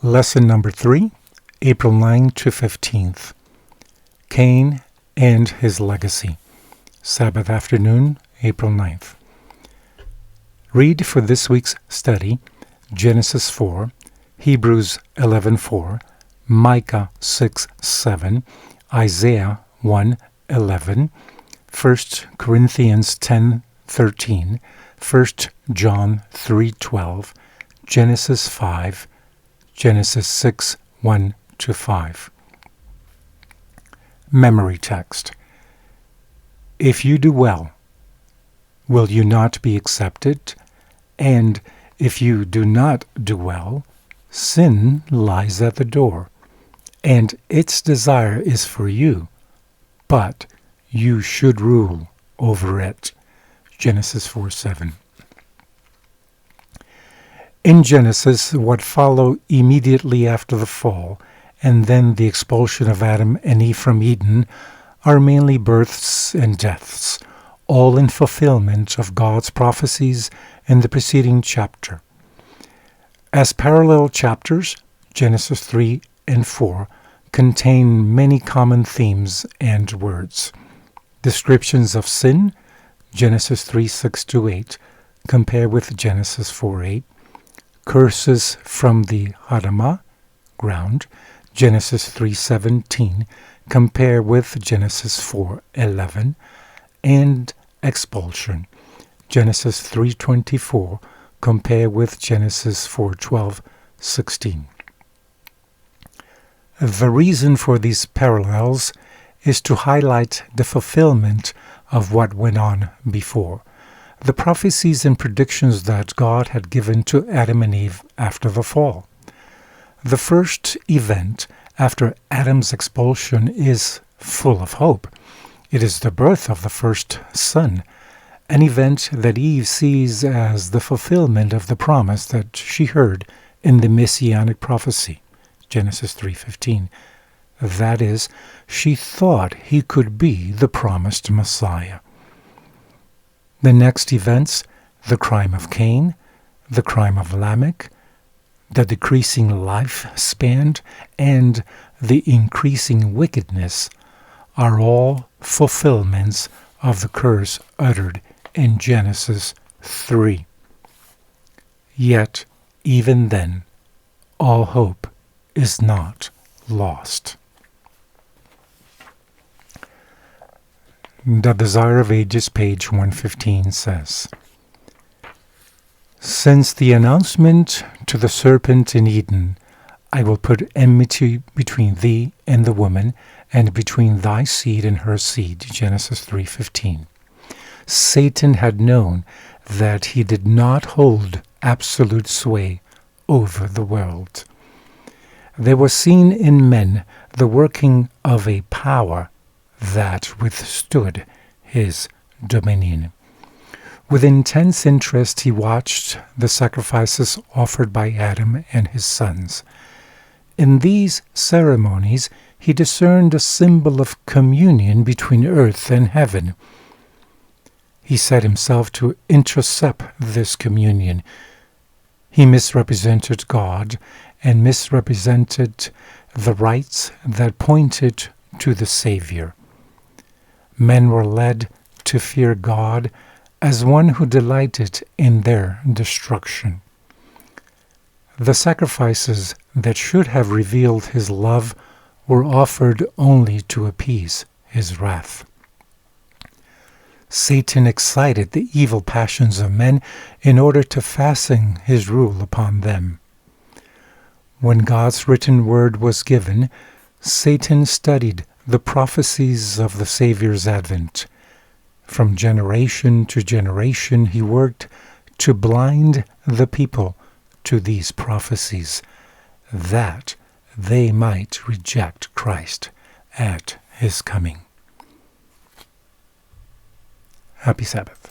Lesson number 3, April 9 to 15th. Cain and his legacy. Sabbath afternoon, April 9th. Read for this week's study Genesis 4, Hebrews 11:4, Micah 6:7, Isaiah 1:11, 1 Corinthians 10:13, 1 John 3:12, Genesis 5, Genesis 6:1-5. Memory text. If you do well, will you not be accepted? And if you do not do well, sin lies at the door, and its desire is for you, but you should rule over it. Genesis 4:7. In Genesis, what followed immediately after the fall, and then the expulsion of Adam and Eve from Eden, are mainly births and deaths, all in fulfillment of God's prophecies in the preceding chapter. As parallel chapters, Genesis 3 and 4 contain many common themes and words. Descriptions of sin, Genesis 3:6-8, compare with Genesis 4:8. Curses from the Adamah, ground, Genesis 3:17, compare with Genesis 4:11, and expulsion, Genesis 3:24, compare with Genesis 4:12-16. The reason for these parallels is to highlight the fulfillment of what went on before, the prophecies and predictions that God had given to Adam and Eve after the fall. The first event after Adam's expulsion is full of hope. It is the birth of the first son, an event that Eve sees as the fulfillment of the promise that she heard in the Messianic prophecy, Genesis 3:15. That is, she thought he could be the promised Messiah. The next events, the crime of Cain, the crime of Lamech, the decreasing lifespan, and the increasing wickedness, are all fulfillments of the curse uttered in Genesis 3. Yet, even then, all hope is not lost. The Desire of Ages, page 115, says, "Since the announcement to the serpent in Eden, 'I will put enmity between thee and the woman, and between thy seed and her seed,' Genesis 3:15, Satan had known that he did not hold absolute sway over the world. There was seen in men the working of a power that withstood his dominion. With intense interest he watched the sacrifices offered by Adam and his sons. In these ceremonies he discerned a symbol of communion between earth and heaven. He set himself to intercept this communion. He misrepresented God and misrepresented the rites that pointed to the Savior. Men were led to fear God as one who delighted in their destruction. The sacrifices that should have revealed his love were offered only to appease his wrath. Satan excited the evil passions of men in order to fasten his rule upon them. When God's written word was given, Satan studied the prophecies of the Savior's advent. From generation to generation he worked to blind the people to these prophecies, that they might reject Christ at his coming. Happy Sabbath.